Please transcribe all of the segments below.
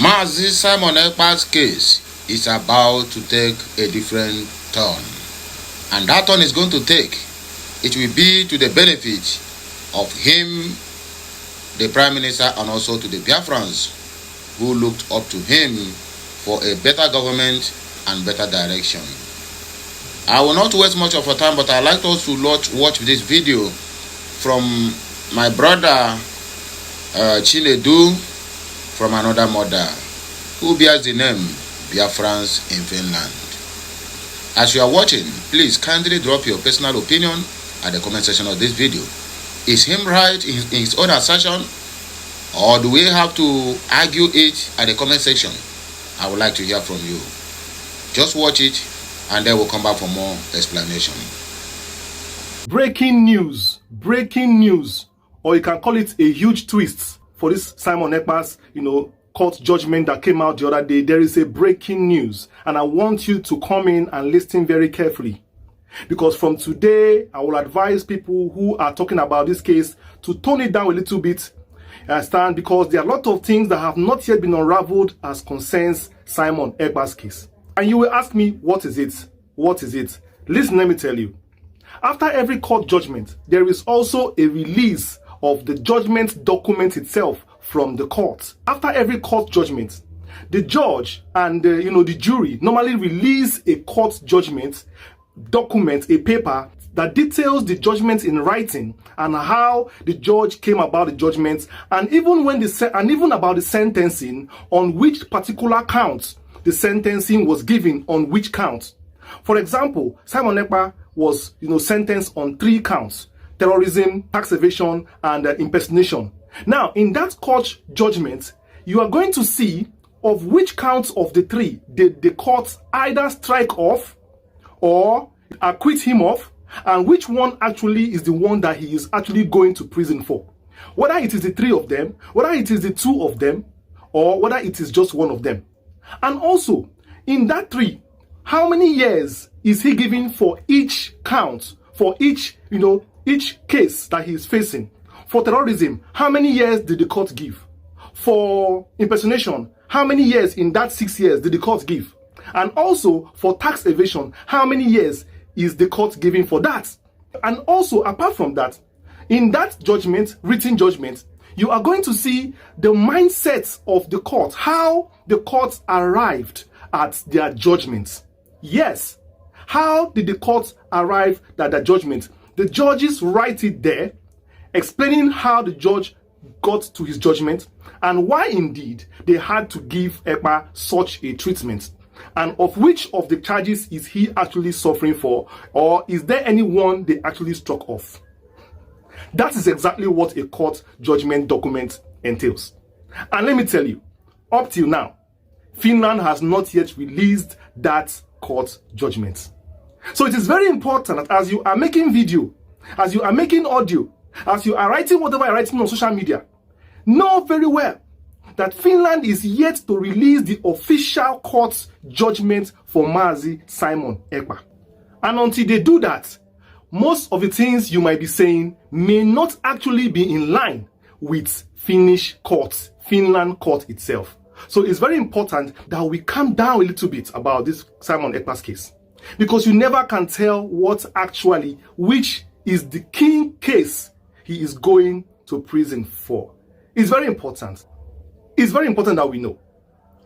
Mazi SIMON.E's case is about to take a different turn. And that turn is going to take, it will be to the benefit of him, the Prime Minister, and also to the Biafrans who looked up to him for a better government and better direction. I will not waste much of your time, but I'd like us to watch this video from my brother Chinedu from another mother who bears the name Biafrans in Finland. As you are watching, please kindly drop your personal opinion at the comment section of this video. Is him right in his own assertion, or do we have to argue it at the comment section? I would like to hear from you. Just watch it and then we'll come back for more explanation. Breaking news, or you can call it a huge twist for this SIMON.E's, court judgment that came out the other day. There is a breaking news, and I want you to come in and listen very carefully, because from today I will advise people who are talking about this case to tone it down a little bit. Understand? Because there are a lot of things that have not yet been unraveled as concerns SIMON.E's case. And you will ask me, what is it? What is it? Listen, let me tell you. After every court judgment, there is also a release of the judgment document itself from the court. After every court judgment, the judge and the jury normally release a court judgment document, a paper that details the judgment in writing and how the judge came about the judgment, and even about the sentencing, on which particular count the sentencing was given, on which count. For example, SIMON.E was sentenced on 3 counts: terrorism, tax evasion, and impersonation. Now, in that court judgment, you are going to see of which counts of the 3 did the court either strike off or acquit him of, and which one actually is the one that he is actually going to prison for. Whether it is the 3 of them, whether it is the 2 of them, or whether it is just one of them. And also, in that 3, how many years is he giving for each count, for each case that he is facing? For terrorism, how many years did the court give? For impersonation, how many years in that 6 years did the court give? And also, for tax evasion, how many years is the court giving for that? And also, apart from that, in that judgment, written judgment, you are going to see the mindset of the court, how the court arrived at their judgment. Yes, how did the court arrive at their judgment? The judges write it there, explaining how the judge got to his judgment and why indeed they had to give Ekpa such a treatment, and of which of the charges is he actually suffering for, or is there anyone they actually struck off. That is exactly what a court judgment document entails. And let me tell you, up till now, Finland has not yet released that court judgment. So it is very important that as you are making video, as you are making audio, as you are writing whatever you're writing on social media, know very well that Finland is yet to release the official court judgment for Mazi SIMON.E. And until they do that, most of the things you might be saying may not actually be in line with Finnish courts, Finland court itself. So it's very important that we calm down a little bit about this SIMON.E's case, because you never can tell which is the king case he is going to prison for. It's very important. It's very important that we know.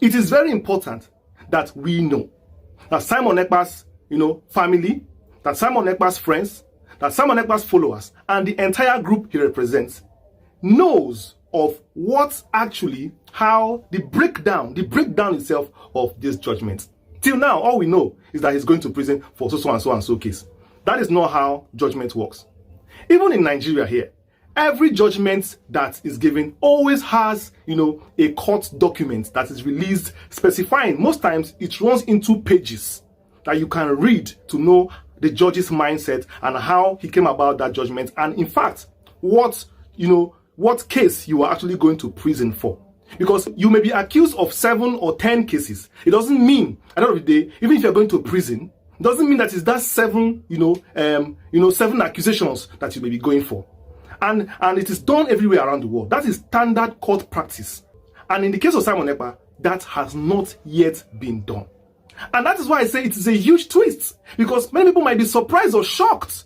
It is very important that we know that SIMON.E's family, that SIMON.E's friends, that SIMON.E's followers, and the entire group he represents knows of how the breakdown itself of this judgment. Till now, all we know is that he's going to prison for so and so and so case. That is not how judgment works. Even in Nigeria here, every judgment that is given always has, a court document that is released specifying. Most times it runs into pages that you can read to know the judge's mindset and how he came about that judgment, and in fact, what case you are actually going to prison for. Because you may be accused of 7 or 10 cases. It doesn't mean, at the end of the day, even if you're going to prison, it doesn't mean that it's that 7 accusations that you may be going for. And it is done everywhere around the world. That is standard court practice. And in the case of SIMON.E, that has not yet been done. And that is why I say it is a huge twist, because many people might be surprised or shocked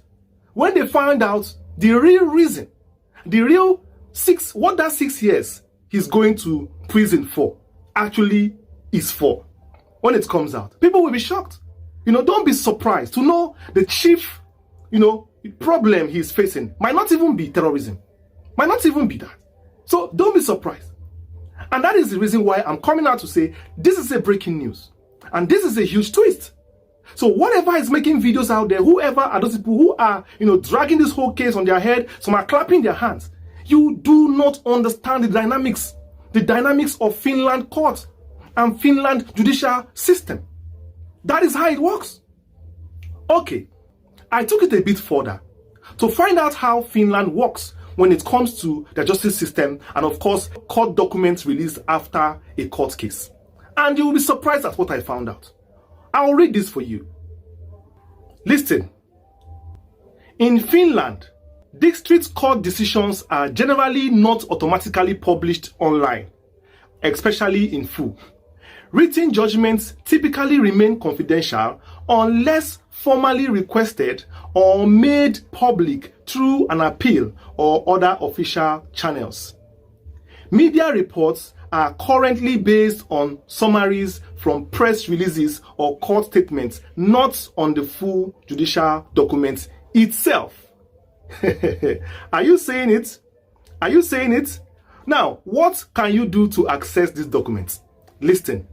when they find out the real reason, the real what that 6 years he's going to prison for actually is for. When it comes out, people will be shocked. Don't be surprised to know the chief, problem he's facing might not even be terrorism, might not even be that. So don't be surprised. And that is the reason why I'm coming out to say this is a breaking news. And this is a huge twist. So whatever is making videos out there, whoever are those people who are, dragging this whole case on their head, some are clapping their hands. You do not understand the dynamics of Finland court and Finland judicial system. That is how it works. Okay, I took it a bit further to find out how Finland works when it comes to the justice system and, of course, court documents released after a court case. And you will be surprised at what I found out. I'll read this for you. Listen. In Finland, district court decisions are generally not automatically published online, especially in full. Written judgments typically remain confidential unless formally requested or made public through an appeal or other official channels. Media reports are currently based on summaries from press releases or court statements, not on the full judicial document itself. Are you saying it? Are you saying it? Now, what can you do to access these documents? Listen.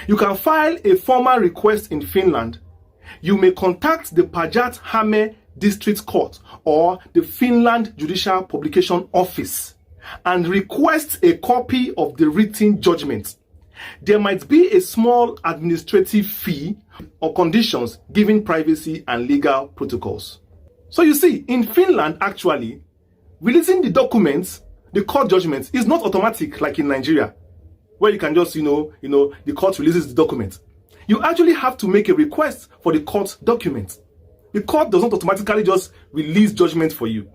You can file a formal request in Finland. You may contact the Päijät-Häme District Court or the Finland Judicial Publication Office and request a copy of the written judgment. There might be a small administrative fee or conditions given privacy and legal protocols. So you see, in Finland, actually, releasing the documents, the court judgments, is not automatic like in Nigeria, where you can just, the court releases the document. You actually have to make a request for the court document. The court does not automatically just release judgment for you.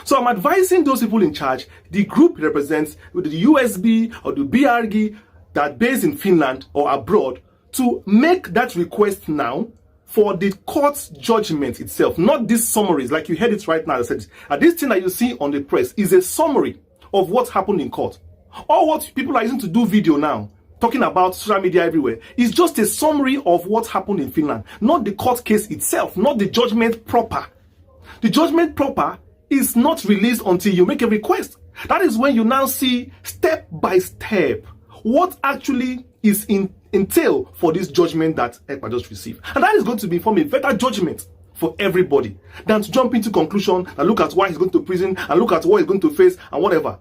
So I'm advising those people in charge, the group represents the USB or the BRG that based in Finland or abroad, to make that request now for the court's judgment itself, not these summaries, like you heard it right now. I said, this thing that you see on the press is a summary of what happened in court. Or what people are using to do video now, talking about social media everywhere, is just a summary of what happened in Finland, not the court case itself, not the judgment proper. The judgment proper is not released until you make a request. That is when you now see step by step what actually is entail for this judgment that ECPA just received. And that is going to be from a better judgment for everybody than to jump into conclusion and look at why he's going to prison and look at what he's going to face and whatever.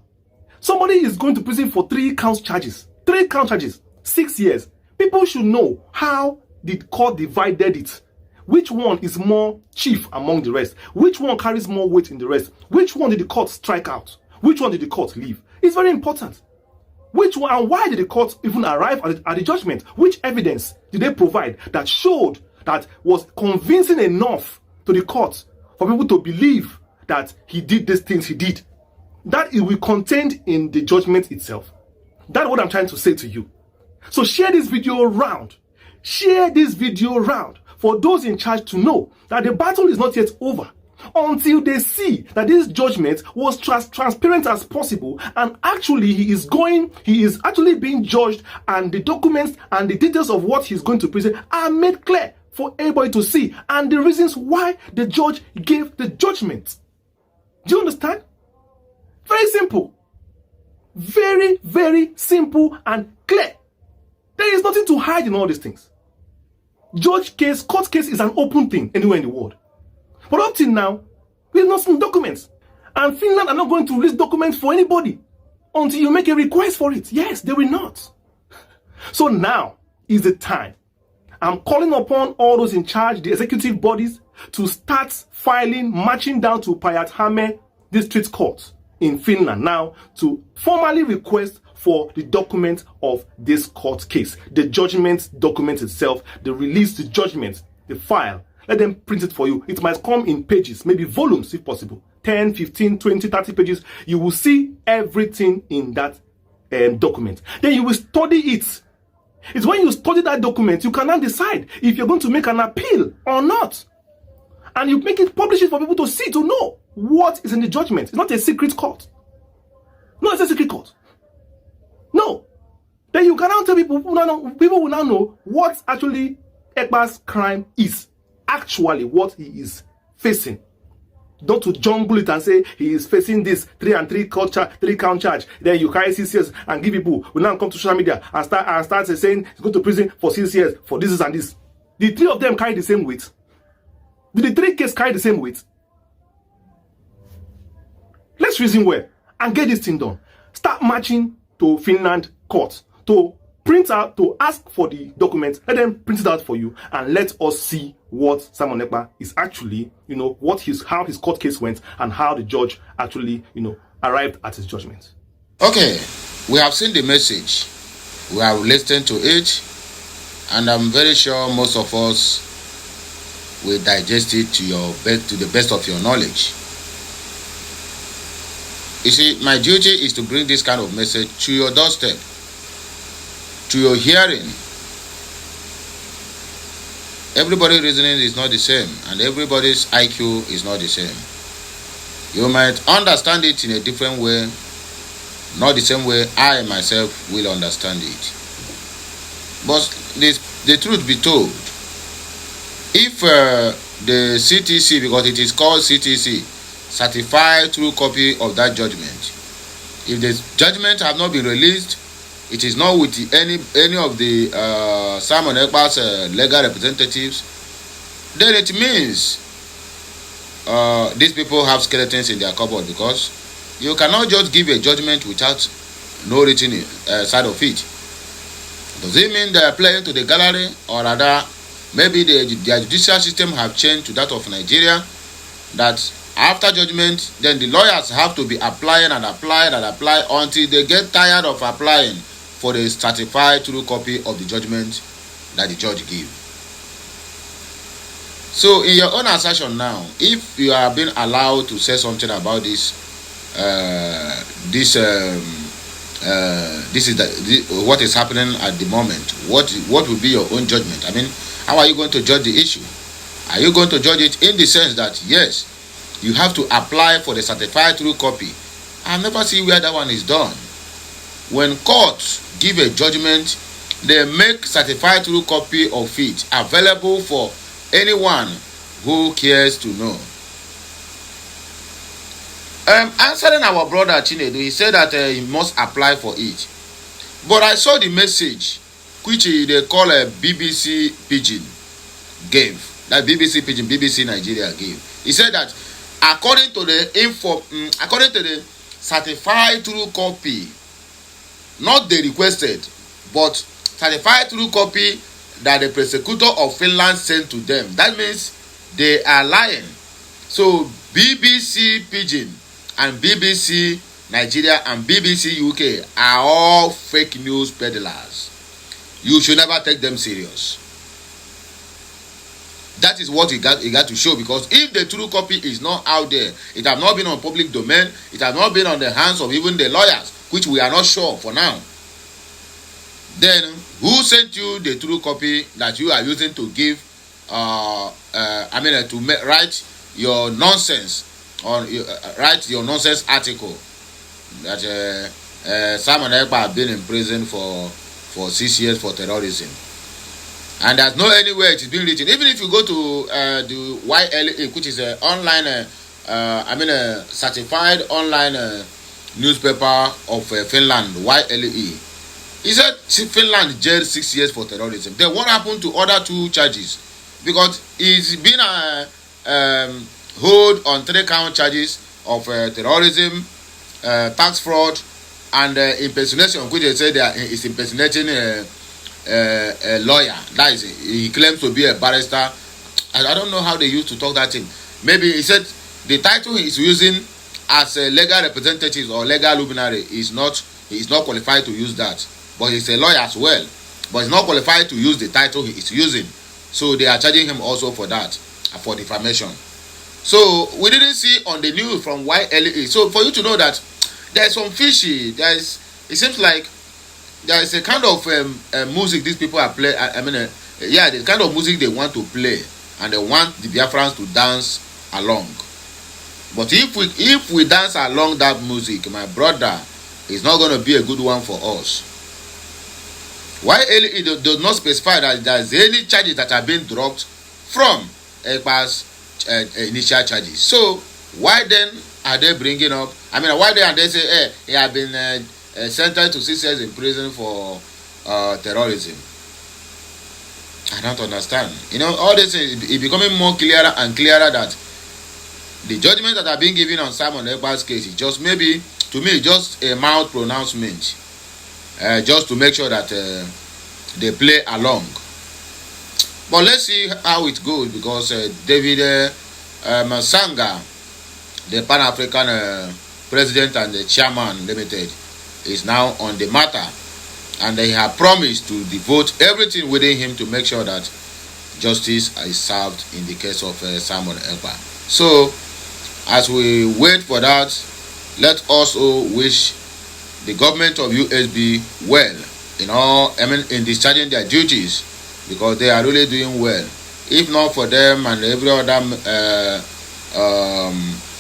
Somebody is going to prison for 3 count charges. 3 count charges. 6 years. People should know how the court divided it. Which one is more chief among the rest? Which one carries more weight in the rest? Which one did the court strike out? Which one did the court leave? It's very important. Which one and why did the court even arrive at the judgment? Which evidence did they provide that showed, that was convincing enough to the court for people to believe that he did these things he did? That it will be contained in the judgment itself. That's what I'm trying to say to you. So share this video around. Share this video around for those in charge to know that the battle is not yet over until they see that this judgment was transparent as possible, and actually he is actually being judged, and the documents and the details of what he's going to present are made clear for everybody to see, and the reasons why the judge gave the judgment. Do you understand? Very simple. Very, very simple and clear. There is nothing to hide in all these things. Judge case, court case is an open thing anywhere in the world. But up till now, we have not seen documents. And Finland are not going to release documents for anybody until you make a request for it. Yes, they will not. So now is the time. I'm calling upon all those in charge, the executive bodies, to start filing, marching down to Päijät-Häme District Court in Finland now to formally request for the document of this court case. The judgment document itself, the release, the judgment, the file. Let them print it for you. It might come in pages, maybe volumes if possible. 10, 15, 20, 30 pages. You will see everything in that document. Then you will study it It's when you study that document, you can now decide if you're going to make an appeal or not. And you make it, publish it for people to see, to know what is in the judgment. It's not a secret court. No, it's a secret court. No. Then you can now tell people, people will now know what actually Ekpa's crime is. Actually, what he is facing. Not to jumble it and say he is facing this 3 and 3 count charge. Then you carry 6 years and give people will now come to social media and start saying he's going to prison for 6 years for this and this. The 3 of them carry the same weight. Did the 3 cases carry the same weight? Let's reason well and get this thing done. Start marching to Finland court to print out, to ask for the documents, let them print it out for you, and let us see what Simon Ekpa is actually, how his court case went, and how the judge actually, arrived at his judgment. Okay, we have seen the message, we have listened to it, and I'm very sure most of us will digest it to the best of your knowledge. You see, my duty is to bring this kind of message to your doorstep, to your hearing. Everybody's reasoning is not the same, and everybody's IQ is not the same. You might understand it in a different way, not the same way I myself will understand it. But the truth be told, if the CTC, because it is called CTC, certified true copy of that judgment, if the judgment have not been released, it is not with any of the Simon Ekpa's legal representatives, then it means these people have skeletons in their cupboard, because you cannot just give a judgment without no written side of it. Does it mean they are playing to the gallery, or rather maybe their judicial system have changed to that of Nigeria, that after judgment then the lawyers have to be applying and applying and apply until they get tired of applying for the certified true copy of the judgment that the judge gave. So in your own assertion now, if you are being allowed to say something about this is what is happening at the moment, what will be your own judgment? I mean, how are you going to judge the issue? Are you going to judge it in the sense that yes, you have to apply for the certified true copy? I never see where that one is done. When courts give a judgment, they make certified true copy of it available for anyone who cares to know. Answering our brother Chinedu, he said that he must apply for it. But I saw the message which they call a BBC Pidgin gave. That BBC Pidgin, BBC Nigeria gave. He said that according to the certified true copy, not the requested, but certified true copy that the prosecutor of Finland sent to them, that means they are lying. So BBC Pidgin and BBC Nigeria and BBC UK are all fake news peddlers. You should never take them serious. That is what he got to show, because if the true copy is not out there, it has not been on public domain, it has not been on the hands of even the lawyers, which we are not sure for now, then who sent you the true copy that you are using to give write your nonsense, or write your nonsense article that Simon Ekpa have been in prison for 6 years for terrorism? And there's no anywhere it is being written. Even if you go to the YLE, which is an online, certified online newspaper of Finland, YLE. He said Finland jailed 6 years for terrorism. Then what happened to other 2 charges? Because he's been hold on 3 count charges of terrorism, tax fraud, and impersonation, which they say is impersonating a lawyer. That is, he claims to be a barrister. I don't know how they used to talk that thing. Maybe he said the title he is using as a legal representative or legal luminary he is not qualified to use that. But he's a lawyer as well, but he's not qualified to use the title he is using. So they are charging him also for that, for defamation. So we didn't see on the news from YLE. So for you to know that there's some fishy, it seems like there is a kind of music these people are playing. Yeah, the kind of music they want to play, and they want the Biafrans to dance along. But if we dance along that music, my brother, it's not going to be a good one for us. Why it does not specify that there is any charges that are being dropped from ECPA's initial charges? So why then are they bringing up? I mean, why then are they say, hey, he has been sentenced to 6 years in prison for terrorism? I don't understand. You know, all this is becoming more clearer and clearer that the judgment that are being given on Simon Ekpa's case is just maybe, to me, just a mild pronouncement, just to make sure that they play along. But let's see how it goes, because David Masanga, the Pan-African president and the chairman limited, is now on the matter, and they have promised to devote everything within him to make sure that justice is served in the case of Simon Ekpa. So as we wait for that, let us also wish the government of USB well in discharging their duties, because they are really doing well. If not for them and every other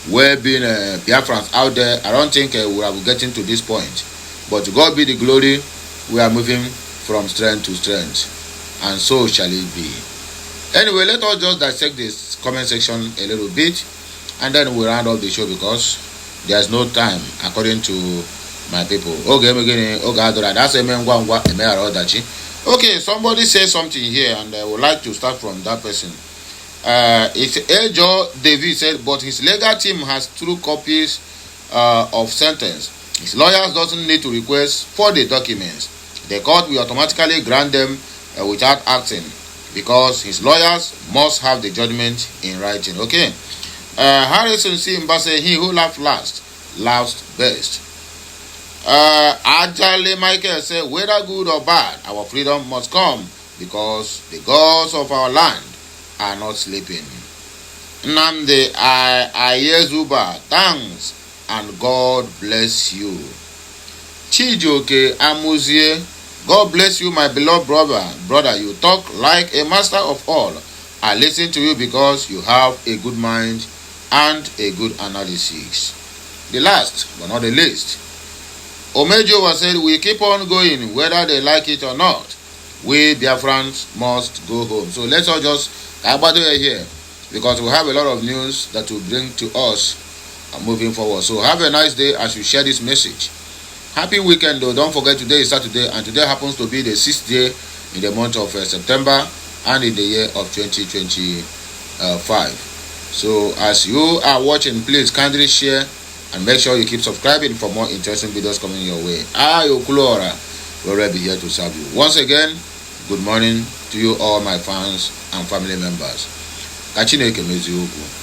well-being Biafrans out there, I don't think we are getting to this point. But to God be the glory, we are moving from strength to strength, and so shall it be. Anyway, let us just dissect this comment section a little bit, and then we'll round up the show, because there's no time according to my people. Okay, somebody says something here, and I would like to start from that person. It's Ejo David said, but his legal team has true copies of sentence. His lawyers doesn't need to request for the documents. The court will automatically grant them without asking, because his lawyers must have the judgment in writing. Okay. Harrison Simba said, he who laughs last laughs best. Ajale Michael said, whether good or bad, our freedom must come, because the gods of our land are not sleeping. Nnamdi Ayezuba, thanks and God bless you. Chijoke Amuzie, God bless you, my beloved brother. You talk like a master of all. I listen to you because you have a good mind and a good analysis. The last but not the least, Omejo was said, we keep on going whether they like it or not. We Biafrans must go home. So let's all just here, because we have a lot of news that will bring to us moving forward. So have a nice day as you share this message. Happy weekend though. Don't forget, today is Saturday, and today happens to be the 6th day in the month of September and in the year of 2025. So as you are watching, please kindly share and make sure you keep subscribing for more interesting videos coming your way. Okulora will be here to serve you. Once again, good morning to you all, my fans and family members. Kachineke meziokwu.